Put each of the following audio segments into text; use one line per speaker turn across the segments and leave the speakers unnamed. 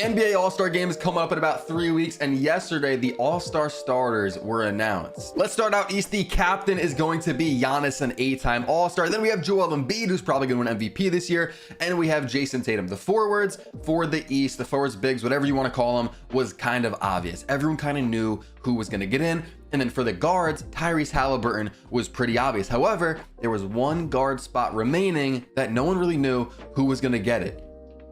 NBA All-Star Game is coming up in about 3 weeks, and yesterday the All-Star starters were announced. Let's start out East. The captain is going to be Giannis, an 8-time All-Star. Then we have Joel Embiid, who's probably going to win MVP this year, and we have Jason Tatum. The forwards for the East, the forwards, bigs, whatever you want to call them, was kind of obvious. Everyone kind of knew who was going to get in. And then for the guards, Tyrese Halliburton was pretty obvious. However, there was one guard spot remaining that no one really knew who was going to get it.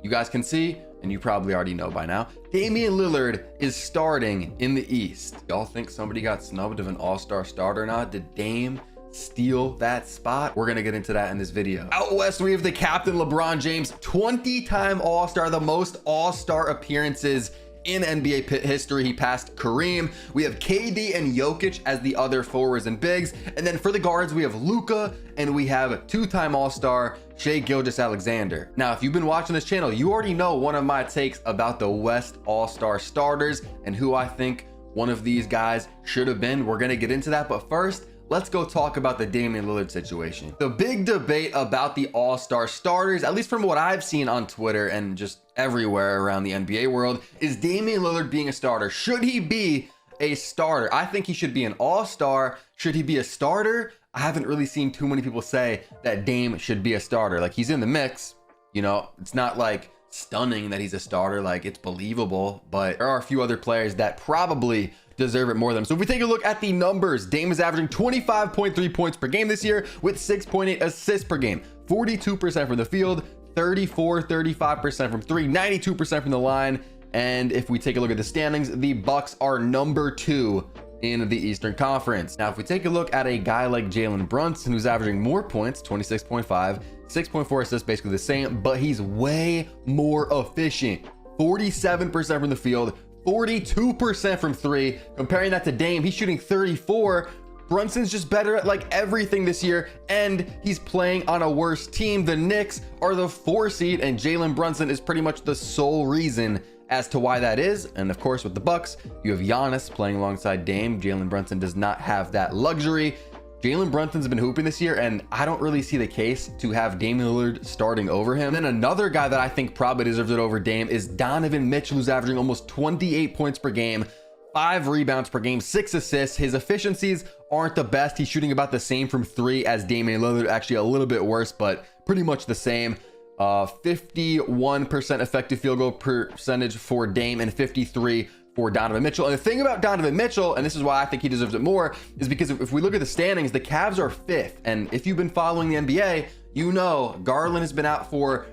You guys can see, and you probably already know by now, Damian Lillard is starting in the East. Y'all think somebody got snubbed of an All-Star starter or not? Did Dame steal that spot? We're gonna get into that in this video. Out west, we have the captain, LeBron James, 20-time All-Star, the most All-Star appearances in NBA history. He passed Kareem. We have KD and Jokic as the other forwards and bigs. And then for the guards, we have Luka, and we have 2-time All-Star Shai Gilgeous-Alexander. Now, if you've been watching this channel, you already know one of my takes about the West All-Star starters and who I think one of these guys should have been. We're gonna get into that, but first, let's go talk about the Damian Lillard situation. The big debate about the All-Star starters, at least from what I've seen on Twitter and just everywhere around the NBA world, is Damian Lillard being a starter. Should he be a starter? I think he should be an All-Star. Should he be a starter? I haven't really seen too many people say that Dame should be a starter. Like, he's in the mix, you know, it's not like stunning that he's a starter, like it's believable, but there are a few other players that probably deserve it more than him. So if we take a look at the numbers, Dame is averaging 25.3 points per game this year with 6.8 assists per game, 42% from the field, 35% from three, 92% from the line. And if we take a look at the standings, the Bucks are number 2 in the Eastern Conference. Now, if we take a look at a guy like Jalen Brunson, who's averaging more points, 26.5, 6.4 assists, basically the same, but he's way more efficient. 47% from the field, 42% from three. Comparing that to Dame, he's shooting 34. Brunson's just better at like everything this year, and he's playing on a worse team. The Knicks are the 4 seed, and Jalen Brunson is pretty much the sole reason as to why that is. And of course, with the Bucks, you have Giannis playing alongside Dame. Jalen Brunson does not have that luxury. Jalen Brunson's been hooping this year, and I don't really see the case to have Damian Lillard starting over him. And then another guy that I think probably deserves it over Dame is Donovan Mitchell, who's averaging almost 28 points per game, 5 rebounds per game, 6 assists. His efficiencies aren't the best. He's shooting about the same from 3 as Damian Lillard, actually a little bit worse, but pretty much the same. 51% effective field goal percentage for Dame and 53 for Donovan Mitchell. And the thing about Donovan Mitchell, and this is why I think he deserves it more, is because if we look at the standings, the Cavs are 5th. And if you've been following the NBA, you know Garland has been out for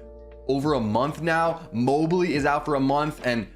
over a month now. Mobley is out for a month, and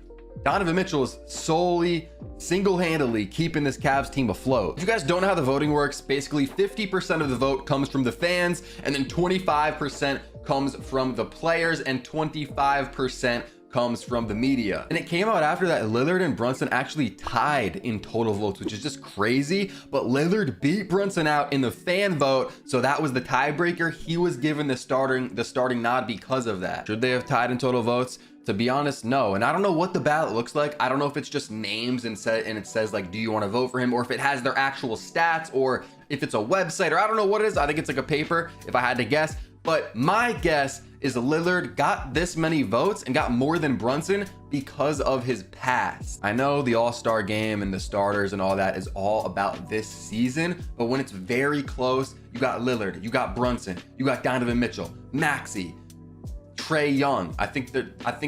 Donovan Mitchell is solely, single-handedly keeping this Cavs team afloat. If you guys don't know how the voting works, basically 50% of the vote comes from the fans, and then 25% comes from the players, and 25% comes from the media. And it came out after that Lillard and Brunson actually tied in total votes, which is just crazy. But Lillard beat Brunson out in the fan vote, so that was the tiebreaker. He was given the starting nod because of that. Should they have tied in total votes? To be honest, no. And I don't know what the ballot looks like. I don't know if it's just names and it says like, do you want to vote for him, or if it has their actual stats, or if it's a website, or I don't know what it is. I think it's like a paper, if I had to guess. But my guess is Lillard got this many votes and got more than Brunson because of his past. I know the All-Star game and the starters and all that is all about this season, but when it's very close, you got Lillard, you got Brunson, you got Donovan Mitchell, Maxey, Trae Young. I think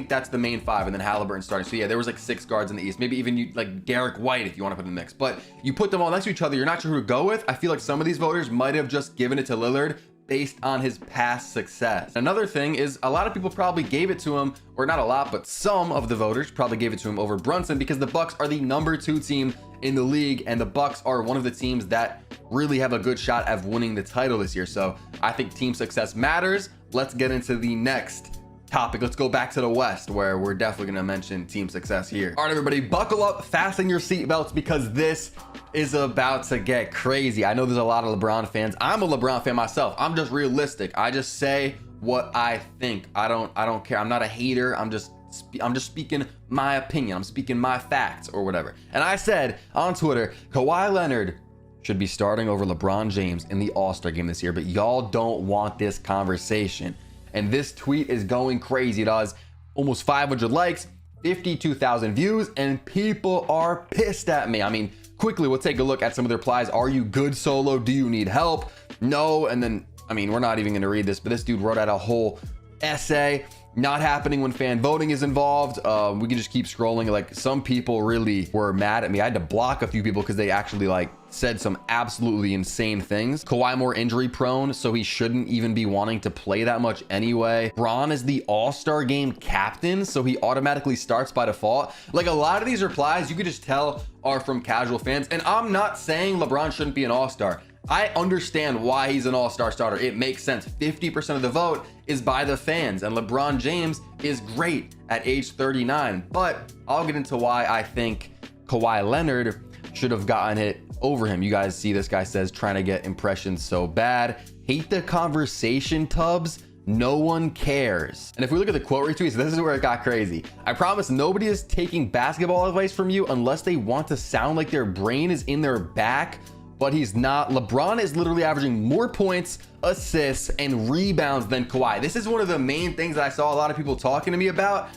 that's the main 5, and then Halliburton starting. So yeah, there was like 6 guards in the East. Maybe even you like Derek White if you want to put in the mix. But you put them all next to each other, you're not sure who to go with. I feel like some of these voters might have just given it to Lillard based on his past success. Another thing is a lot of people probably gave it to him, or not a lot, but some of the voters probably gave it to him over Brunson because the Bucks are the number 2 team in the league, and the Bucks are one of the teams that really have a good shot at winning the title this year. So I think team success matters. Let's get into the next topic. Let's go back to the West, where we're definitely going to mention team success here. All right, everybody, buckle up, fasten your seatbelts, because this is about to get crazy. I know there's a lot of LeBron fans. I'm a LeBron fan myself. I'm just realistic. I just say what I think. I don't care. I'm not a hater. I'm just speaking my opinion. I'm speaking my facts or whatever. And I said on Twitter, Kawhi Leonard should be starting over LeBron James in the All-Star game this year, but y'all don't want this conversation. And this tweet is going crazy. It has almost 500 likes, 52,000 views, and people are pissed at me. I mean, quickly, we'll take a look at some of their replies. Are you good solo? Do you need help? No. And then, I mean, we're not even going to read this, but this dude wrote out a whole essay. Not happening when fan voting is involved. We can just keep scrolling. Like, some people really were mad at me. I had to block a few people because they actually like said some absolutely insane things. Kawhi more injury prone, so he shouldn't even be wanting to play that much anyway. Bron is the All-Star game captain, so he automatically starts by default. Like, a lot of these replies you could just tell are from casual fans. And I'm not saying LeBron shouldn't be an All-Star. I understand why he's an all-star starter. It makes sense. 50% of the vote is by the fans, and LeBron James is great at age 39. But I'll get into why I think Kawhi Leonard should have gotten it over him. You guys see this guy says trying to get impressions so bad. Hate the conversation, Tubbs. No one cares. And if we look at the quote retweets, this is where it got crazy. I promise nobody is taking basketball advice from you unless they want to sound like their brain is in their back. But he's not. LeBron is literally averaging more points, assists, and rebounds than Kawhi. This is one of the main things that I saw a lot of people talking to me about.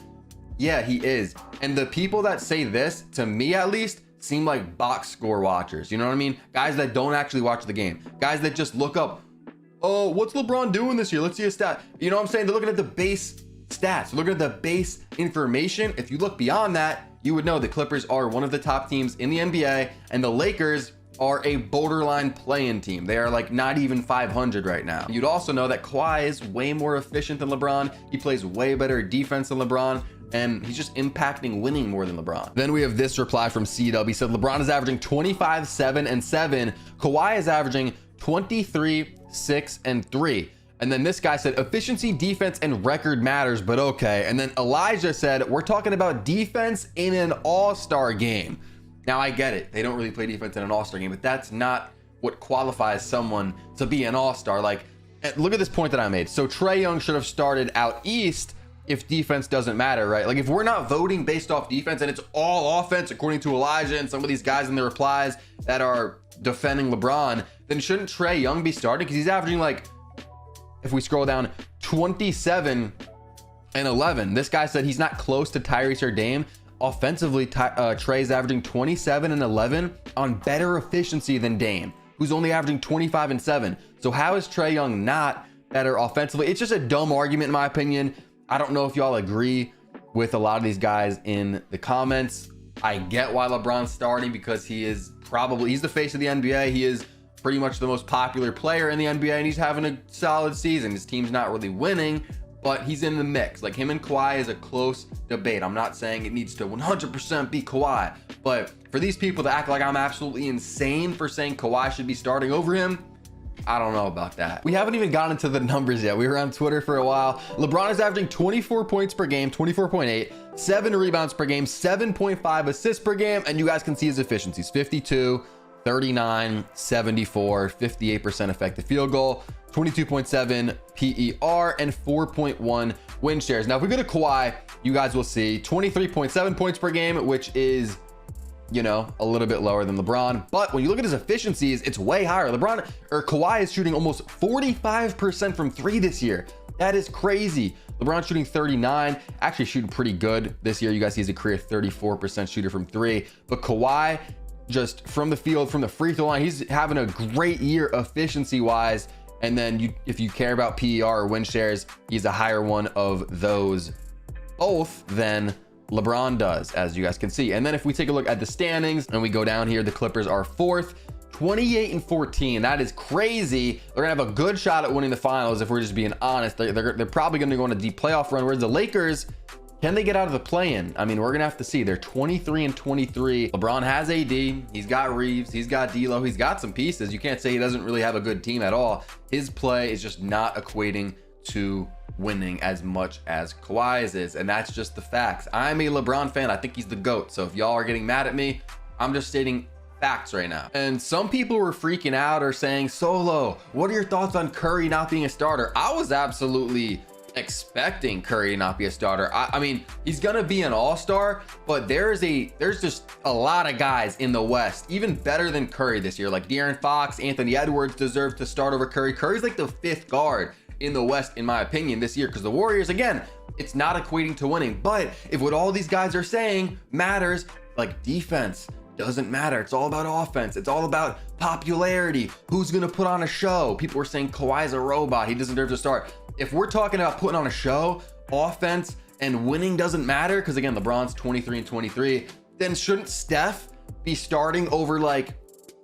Yeah, he is. And the people that say this, to me at least, seem like box score watchers. You know what I mean? Guys that don't actually watch the game. Guys that just look up, oh, what's LeBron doing this year? Let's see a stat. You know what I'm saying? They're looking at the base stats. They're looking at the base information. If you look beyond that, you would know the Clippers are one of the top teams in the NBA, and the Lakers are a borderline play-in team. They are like not even 500 right now. You'd also know that Kawhi is way more efficient than LeBron. He plays way better defense than LeBron, and he's just impacting winning more than LeBron. Then we have this reply from CW. He said LeBron is averaging 25, 7, and 7. Kawhi is averaging 23, 6, and 3. And then this guy said efficiency, defense, and record matters, but okay. And then Elijah said we're talking about defense in an all-star game. Now, I get it. They don't really play defense in an all-star game, but that's not what qualifies someone to be an all-star. Like, look at this point that I made. So Trae Young should have started out east if defense doesn't matter, right? Like, if we're not voting based off defense and it's all offense, according to Elijah and some of these guys in their replies that are defending LeBron, then shouldn't Trae Young be starting? Because he's averaging, like, if we scroll down, 27 and 11. This guy said he's not close to Tyrese or Dame. Offensively, Trae's averaging 27 and 11 on better efficiency than Dame, who's only averaging 25 and 7. So how is Trae Young not better offensively? It's just a dumb argument in my opinion. I don't know if y'all agree with a lot of these guys in the comments. I get why LeBron's starting because he's the face of the NBA. He is pretty much the most popular player in the NBA, and he's having a solid season. His team's not really winning, but he's in the mix. Like, him and Kawhi is a close debate. I'm not saying it needs to 100% be Kawhi, but for these people to act like I'm absolutely insane for saying Kawhi should be starting over him, I don't know about that. We haven't even gotten into the numbers yet. We were on Twitter for a while. LeBron is averaging 24 points per game, 24.8, 7 rebounds per game, 7.5 assists per game, and you guys can see his efficiencies: 52, 39, 74, 58% effective field goal, 22.7 PER, and 4.1 win shares. Now, if we go to Kawhi, you guys will see 23.7 points per game, which is, you know, a little bit lower than LeBron. But when you look at his efficiencies, it's way higher. Kawhi is shooting almost 45% from 3 this year. That is crazy. LeBron's shooting 39, actually shooting pretty good this year. You guys see he's a career 34% shooter from 3. But Kawhi, just from the field, from the free throw line, he's having a great year efficiency wise. And then if you care about PER or win shares, he's a higher one of those both than LeBron does, as you guys can see. And then if we take a look at the standings and we go down here, the Clippers are 4th, 28 and 14. That is crazy. They're gonna have a good shot at winning the finals if we're just being honest. They're probably gonna go on a deep playoff run, whereas the Lakers, can they get out of the play-in? I mean, we're gonna have to see. They're 23 and 23. LeBron has AD, he's got Reeves, he's got D'Lo, he's got some pieces. You can't say he doesn't really have a good team at all. His play is just not equating to winning as much as Kawhi's is, and that's just the facts. I'm a LeBron fan. I think he's the GOAT. So if y'all are getting mad at me, I'm just stating facts right now. And some people were freaking out or saying, Solo, what are your thoughts on Curry not being a starter? I was absolutely expecting Curry to not be a starter. I mean, he's gonna be an all-star, but there's just a lot of guys in the West even better than Curry this year. Like De'Aaron Fox, Anthony Edwards deserve to start over Curry. Curry's like the 5th guard in the West, in my opinion, this year, because the Warriors, again, it's not equating to winning. But if what all these guys are saying matters, like defense doesn't matter, it's all about offense, it's all about popularity, who's gonna put on a show. People were saying Kawhi's a robot, he doesn't deserve to start. If we're talking about putting on a show, offense and winning doesn't matter, because again, LeBron's 23 and 23, then shouldn't Steph be starting over like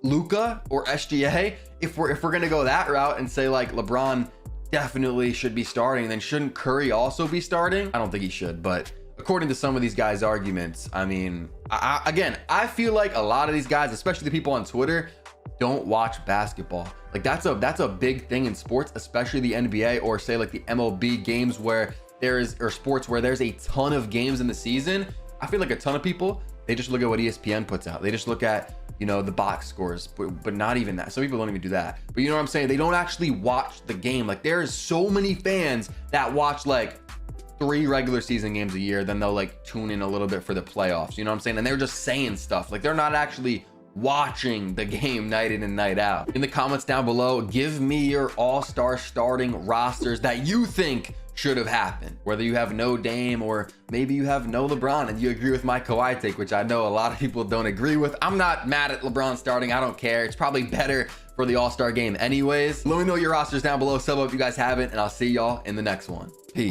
Luka or SGA? If we're gonna go that route and say like LeBron definitely should be starting, then shouldn't Curry also be starting? I don't think he should, but according to some of these guys' arguments, I mean, I feel like a lot of these guys, especially the people on Twitter, don't watch basketball. Like that's a big thing in sports, especially the NBA, or say like the MLB games where or sports where there's a ton of games in the season. I feel like a ton of people, they just look at what ESPN puts out. They just look at, you know, the box scores, but not even that. Some people don't even do that. But you know what I'm saying? They don't actually watch the game. Like there is so many fans that watch like 3 regular season games a year, then they'll like tune in a little bit for the playoffs. You know what I'm saying? And they're just saying stuff. Like they're not actually watching the game night in and night out. In the comments down below, give me your all-star starting rosters that you think should have happened. Whether you have no Dame or maybe you have no LeBron and you agree with my Kawhi take, which I know a lot of people don't agree with. I'm not mad at LeBron starting. I don't care. It's probably better for the All-Star game anyways. Let me know your rosters down below. Sub up if you guys haven't, and I'll see y'all in the next one. Peace.